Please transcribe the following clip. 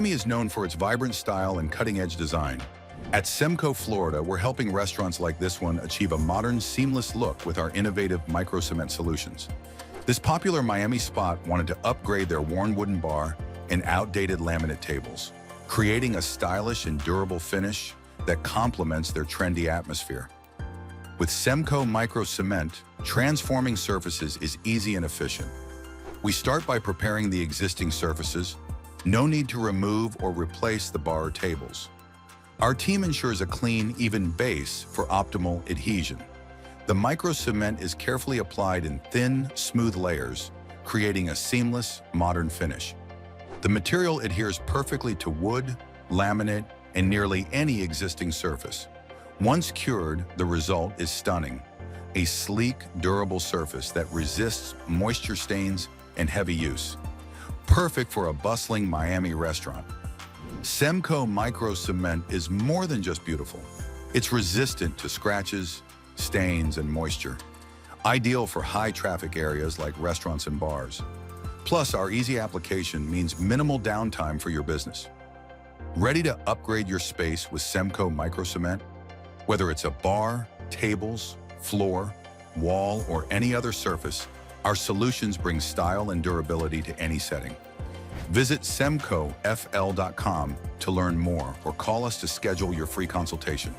Miami is known for its vibrant style and cutting-edge design. At Semco, Florida, we're helping restaurants like this one achieve a modern, seamless look with our innovative microcement solutions. This popular Miami spot wanted to upgrade their worn wooden bar and outdated laminate tables, creating a stylish and durable finish that complements their trendy atmosphere. With Semco Microcement, transforming surfaces is easy and efficient. We start by preparing the existing surfaces. No need to remove or replace the bar or tables. Our team ensures a clean, even base for optimal adhesion. The microcement is carefully applied in thin, smooth layers, creating a seamless, modern finish. The material adheres perfectly to wood, laminate, and nearly any existing surface. Once cured, the result is stunning. A sleek, durable surface that resists moisture stains and heavy use. Perfect for a bustling Miami restaurant. Semco Microcement is more than just beautiful. It's resistant to scratches, stains, and moisture. Ideal for high-traffic areas like restaurants and bars. Plus, our easy application means minimal downtime for your business. Ready to upgrade your space with Semco Microcement? Whether it's a bar, tables, floor, wall, or any other surface, our solutions bring style and durability to any setting. Visit SemcoFL.com to learn more or call us to schedule your free consultation.